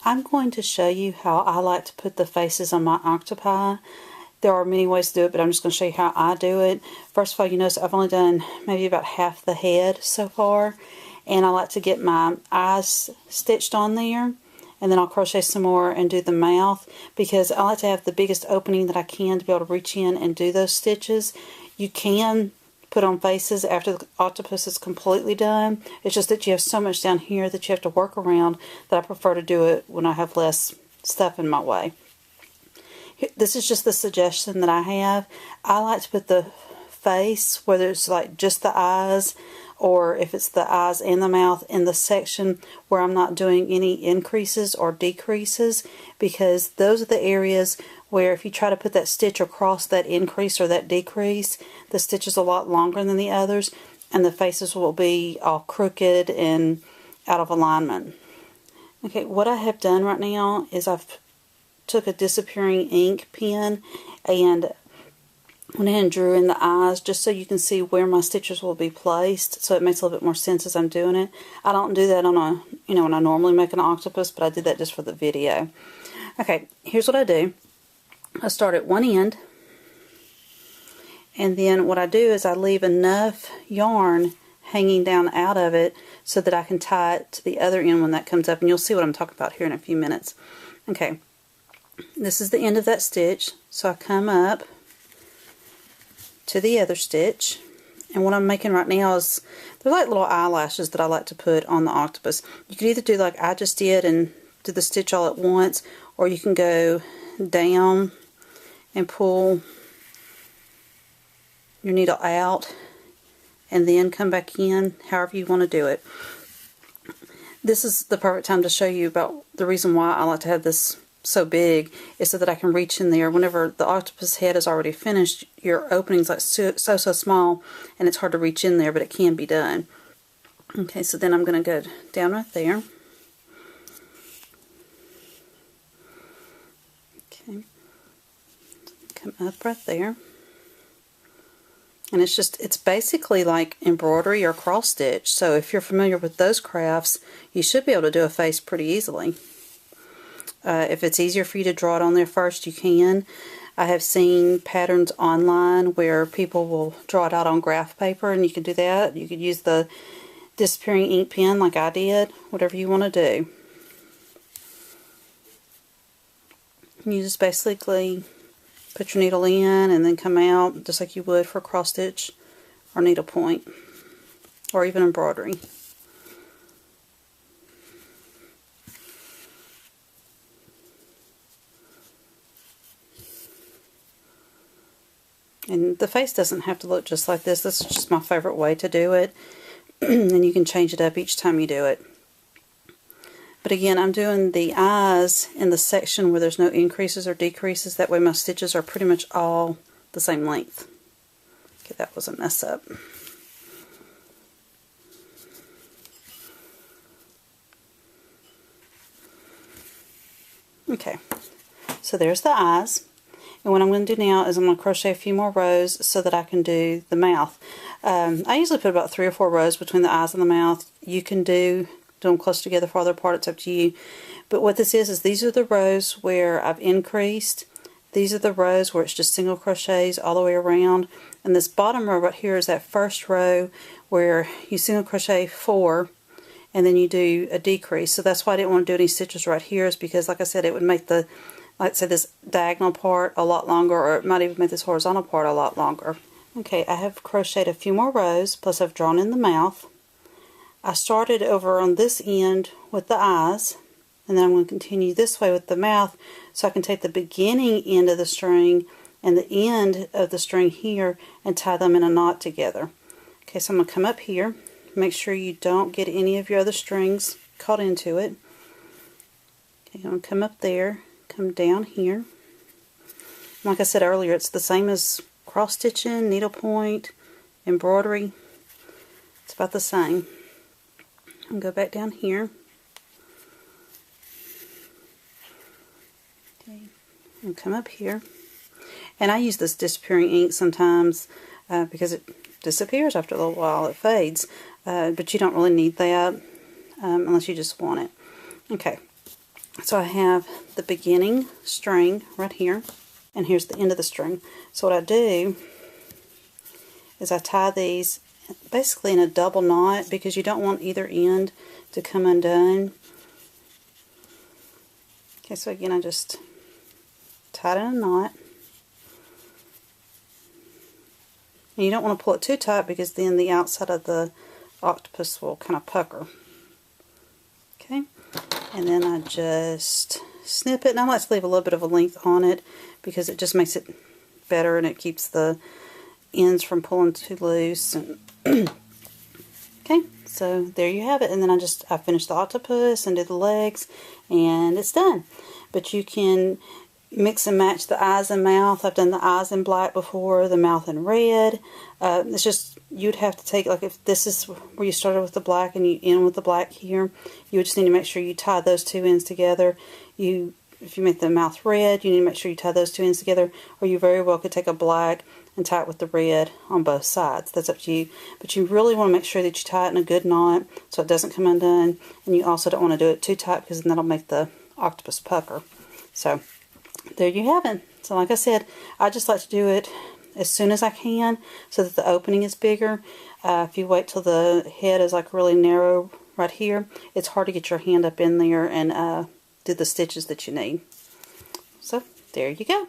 I'm going to show you how I like to put the faces on my octopi. There are many ways to do it, but I'm just going to show you how I do it. First of all, you notice I've only done maybe about half the head so far. And I like to get my eyes stitched on there. And then I'll crochet some more and do the mouth, because I like to have the biggest opening that I can to be able to reach in and do those stitches. You can put on faces after the octopus is completely done. It's just that you have so much down here that you have to work around that I prefer to do it when I have less stuff in my way. This is just the suggestion that I have. I like to put the face, whether it's like just the eyes or if it's the eyes and the mouth, in the section where I'm not doing any increases or decreases, because those are the areas where if you try to put that stitch across that increase or that decrease, the stitch is a lot longer than the others and the faces will be all crooked and out of alignment. Okay, what I have done right now is I've took a disappearing ink pen and went ahead and drew in the eyes just so you can see where my stitches will be placed, so it makes a little bit more sense as I'm doing it. I don't do that on a, when I normally make an octopus, but I did that just for the video. Okay, here's what I do. I start at one end, and then what I do is I leave enough yarn hanging down out of it so that I can tie it to the other end when that comes up, and you'll see what I'm talking about here in a few minutes. Okay, this is the end of that stitch, so I come up to the other stitch, and what I'm making right now is they're like little eyelashes that I like to put on the octopus. You can either do like I just did and do the stitch all at once, or you can go down and pull your needle out and then come back in, however you want to do it. This is the perfect time to show you about the reason why I like to have this so big, is so that I can reach in there. Whenever the octopus head is already finished, your opening's like so small and it's hard to reach in there, but it can be done. Okay, so then I'm going to go down right there. Okay, come up right there. And it's basically like embroidery or cross stitch, so if you're familiar with those crafts, you should be able to do a face pretty easily. If it's easier for you to draw it on there first, you can. I have seen patterns online where people will draw it out on graph paper, and you can do that. You could use the disappearing ink pen like I did, whatever you want to do. You just basically put your needle in and then come out just like you would for cross stitch or needle point or even embroidery. And the face doesn't have to look just like this. This is just my favorite way to do it. And you can change it up each time you do it. But again, I'm doing the eyes in the section where there's no increases or decreases. That way my stitches are pretty much all the same length. Okay, that was a mess up. Okay, so there's the eyes. And what I'm going to do now is I'm going to crochet a few more rows so that I can do the mouth. I usually put about 3 or 4 rows between the eyes and the mouth. You can do them close together farther apart, it's up to you. But what this is these are the rows where I've increased. These are the rows where it's just single crochets all the way around. And this bottom row right here is that first row where you single crochet 4 and then you do a decrease. So that's why I didn't want to do any stitches right here, is because, like I said, it would make the, like I said, this diagonal part a lot longer, or it might even make this horizontal part a lot longer. Okay, I have crocheted a few more rows, plus I've drawn in the mouth. I started over on this end with the eyes, and then I'm going to continue this way with the mouth, so I can take the beginning end of the string and the end of the string here and tie them in a knot together. Okay, so I'm going to come up here. Make sure you don't get any of your other strings caught into it. Okay, I'm going to come up there, come down here. Like I said earlier, it's the same as cross stitching, needlepoint, embroidery. It's about the same. And go back down here. Okay, and come up here. And I use this disappearing ink sometimes because it disappears after a little while. It fades. But you don't really need that unless you just want it. Okay. So I have the beginning string right here, and here's the end of the string. So what I do is I tie these basically in a double knot because you don't want either end to come undone. Okay, so again I just tie it in a knot. And you don't want to pull it too tight because then the outside of the octopus will kind of pucker. Okay, and then I just snip it, and I like to leave a little bit of a length on it because it just makes it better and it keeps the ends from pulling too loose. And okay, so there you have it. And then I finish the octopus and do the legs, and it's done. But you can mix and match the eyes and mouth. I've done the eyes in black before, the mouth in red. It's just, you'd have to take, like if this is where you started with the black and you end with the black here, you would just need to make sure you tie those two ends together. If you make the mouth red, you need to make sure you tie those two ends together, or you very well could take a black and tie it with the red on both sides. That's up to you. But you really want to make sure that you tie it in a good knot so it doesn't come undone, and you also don't want to do it too tight because then that'll make the octopus pucker. So there you have it. So like I said, I just like to do it as soon as I can so that the opening is bigger. If you wait till the head is like really narrow right here, it's hard to get your hand up in there and do the stitches that you need. So there you go.